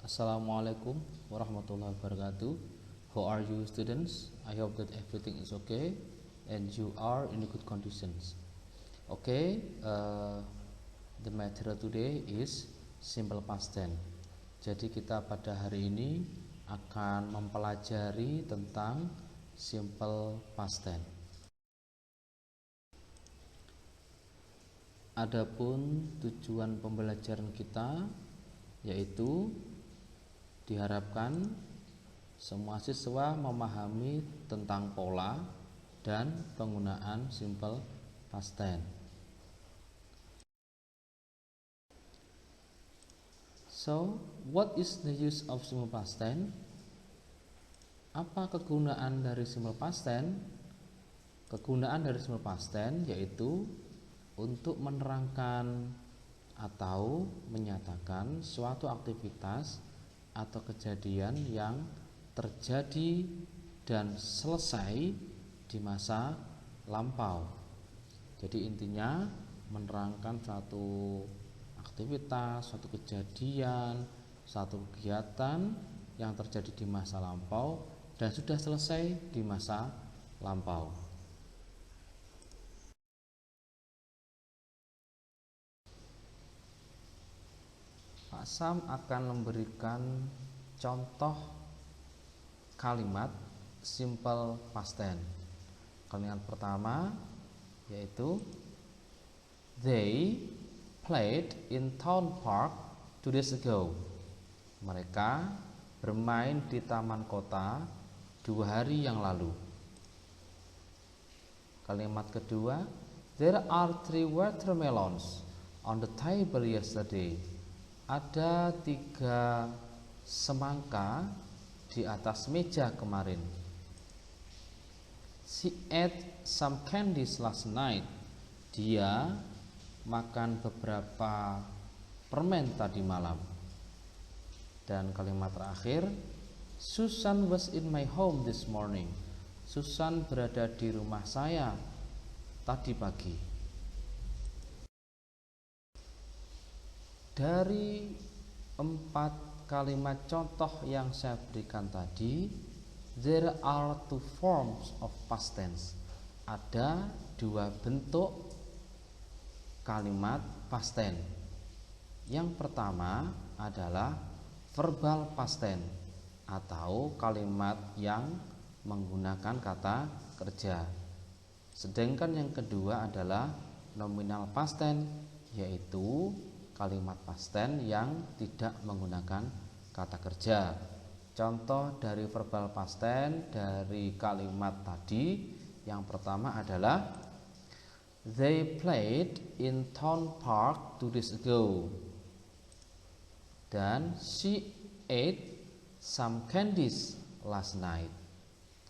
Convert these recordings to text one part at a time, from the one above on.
Assalamualaikum warahmatullahi wabarakatuh. How are you students? I hope that everything is okay and you are in good conditions. Okay, the material today is simple past tense. Jadi kita pada hari ini akan mempelajari tentang simple past tense. Adapun tujuan pembelajaran kita yaitu diharapkan semua siswa memahami tentang pola dan penggunaan simple past tense. So, what is the use of simple past tense? Apa kegunaan dari simple past tense? Kegunaan dari simple past tense yaitu untuk menerangkan atau menyatakan suatu aktivitas atau kejadian yang terjadi dan selesai di masa lampau. Jadi intinya menerangkan suatu aktivitas, suatu kejadian, suatu kegiatan yang terjadi di masa lampau dan sudah selesai di masa lampau. Pak Sam akan memberikan contoh kalimat simple past tense. Kalimat pertama yaitu They played in town park 2 days ago. Mereka bermain di taman kota 2 hari yang lalu. Kalimat kedua, There are 3 watermelons on the table yesterday. Ada 3 semangka di atas meja kemarin. She ate some candies last night. Dia makan beberapa permen tadi malam. Dan kalimat terakhir, Susan was in my home this morning. Susan berada di rumah saya tadi pagi. Dari 4 kalimat contoh yang saya berikan tadi, there are 2 forms of past tense. Ada 2 bentuk kalimat past tense. Yang pertama adalah verbal past tense atau kalimat yang menggunakan kata kerja. Sedangkan yang kedua adalah nominal past tense, yaitu kalimat past tense yang tidak menggunakan kata kerja. Contoh dari verbal past tense dari kalimat tadi, yang pertama adalah They played in town park 2 days ago. Dan she ate some candies last night.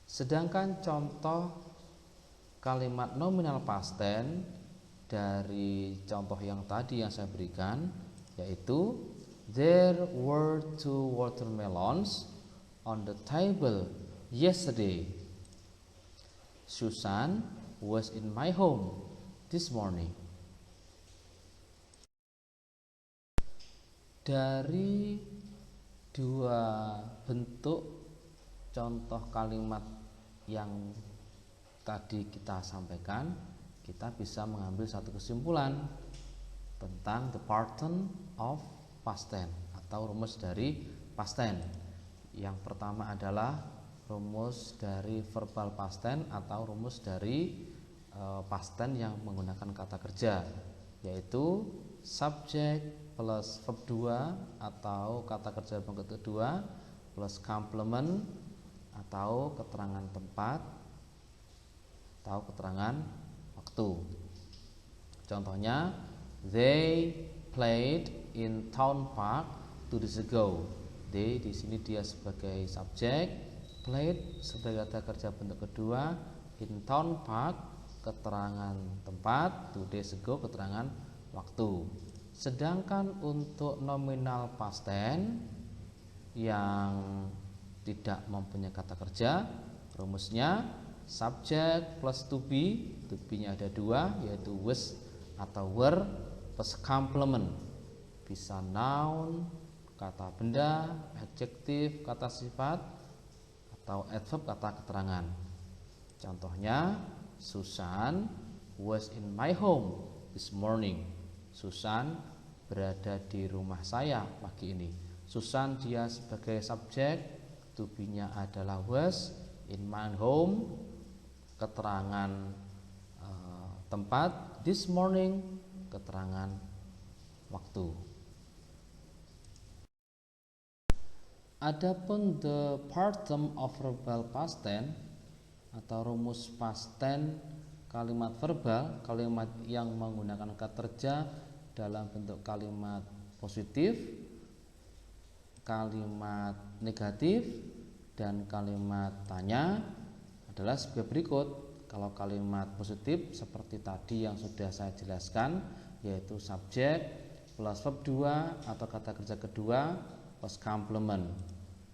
Sedangkan contoh kalimat nominal past tense dari contoh yang tadi yang saya berikan yaitu There were 2 watermelons on the table yesterday. Susan was in my home this morning. Dari 2 bentuk contoh kalimat yang tadi kita sampaikan, kita bisa mengambil satu kesimpulan tentang the pattern of past tense atau rumus dari past tense. Yang pertama adalah rumus dari verbal past tense atau rumus dari past tense yang menggunakan kata kerja, yaitu subject plus verb 2 atau kata kerja bentuk kedua plus complement atau keterangan tempat atau keterangan waktu. Contohnya, they played in town park 2 days ago. They di sini dia sebagai subjek, played sebagai kata kerja bentuk kedua, in town park keterangan tempat, 2 days ago keterangan waktu. Sedangkan untuk nominal past tense yang tidak mempunyai kata kerja, rumusnya subject plus to be nya ada 2, yaitu was atau were plus complement, bisa noun, kata benda, adjektif, kata sifat, atau adverb, kata keterangan. Contohnya, Susan was in my home this morning. Susan berada di rumah saya pagi ini. Susan dia sebagai subjek, to be-nya adalah was, in my home keterangan tempat, this morning keterangan waktu. Adapun the pattern of verbal past tense atau rumus past tense kalimat verbal, kalimat yang menggunakan kata kerja dalam bentuk kalimat positif, kalimat negatif, dan kalimat tanya adalah sebagai berikut. Kalau kalimat positif seperti tadi yang sudah saya jelaskan, yaitu subjek plus verb 2 atau kata kerja kedua plus complement.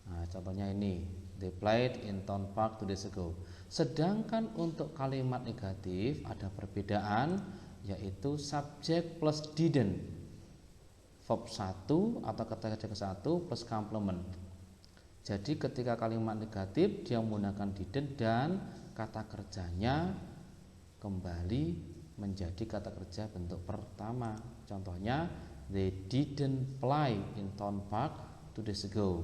Nah, contohnya ini, they played in town park 2 days ago. Sedangkan untuk kalimat negatif ada perbedaan, yaitu subjek plus didn't, verb 1 atau kata kerja ke-1 plus complement. Jadi ketika kalimat negatif dia menggunakan didn't dan kata kerjanya kembali menjadi kata kerja bentuk pertama. Contohnya, they didn't play in town park 2 days ago.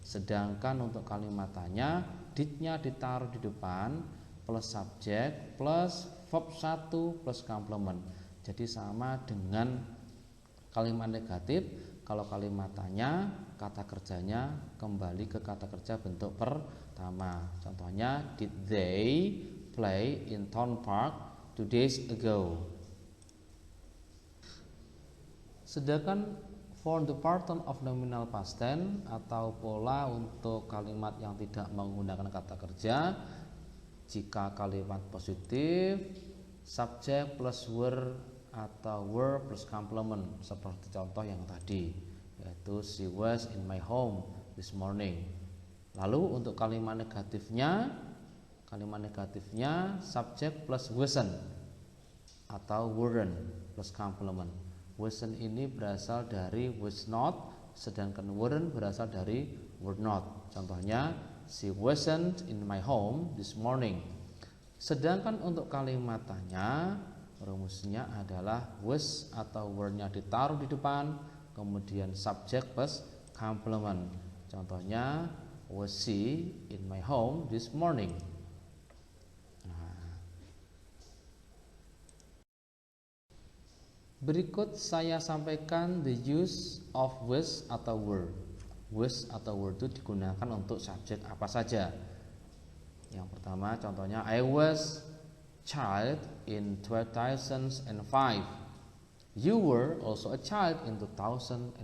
Sedangkan untuk kalimat tanya, did-nya ditaruh di depan plus subjek plus verb 1 plus complement. Jadi sama dengan kalimat negatif. Kalau kalimat tanya, kata kerjanya kembali ke kata kerja bentuk pertama. Contohnya, did they play in town park 2 days ago. Sedangkan for the pattern of nominal past tense atau pola untuk kalimat yang tidak menggunakan kata kerja, jika kalimat positif, subjek plus were atau were plus complement seperti contoh yang tadi, yaitu she was in my home this morning. Lalu untuk kalimat negatifnya subjek plus wasn't atau weren't plus complement. Wasn't ini berasal dari was not, sedangkan weren't berasal dari were not. Contohnya, she wasn't in my home this morning. Sedangkan untuk kalimat tanya, rumusnya adalah was atau were-nya ditaruh di depan, kemudian subjek plus complement. Contohnya, was she in my home this morning. Berikut saya sampaikan the use of was atau were. Was atau were itu digunakan untuk subjek apa saja. Yang pertama contohnya, I was child in 2005. You were also a child in 2005.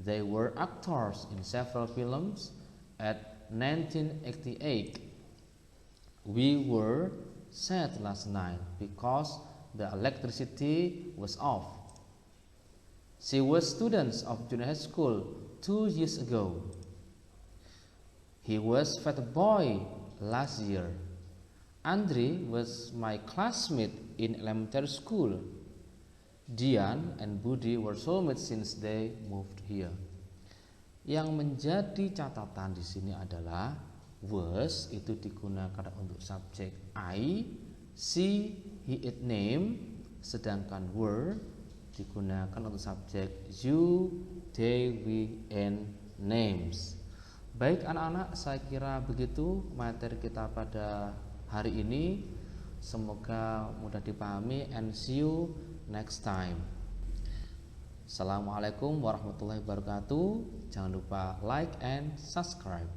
They were actors in several films at 1988. We were sad last night because the electricity was off. She was students of junior high school 2 years ago. He was fat boy last year. Andre was my classmate in elementary school. Dian and Budi were soulmates since they moved here. Yang menjadi catatan di sini adalah was itu digunakan untuk subjek I, she, he, it, name, sedangkan were digunakan untuk subjek you, they, we, and names. Baik anak-anak, saya kira begitu materi kita pada hari ini. Semoga mudah dipahami and see you next time. Assalamualaikum warahmatullahi wabarakatuh. Jangan lupa like and subscribe.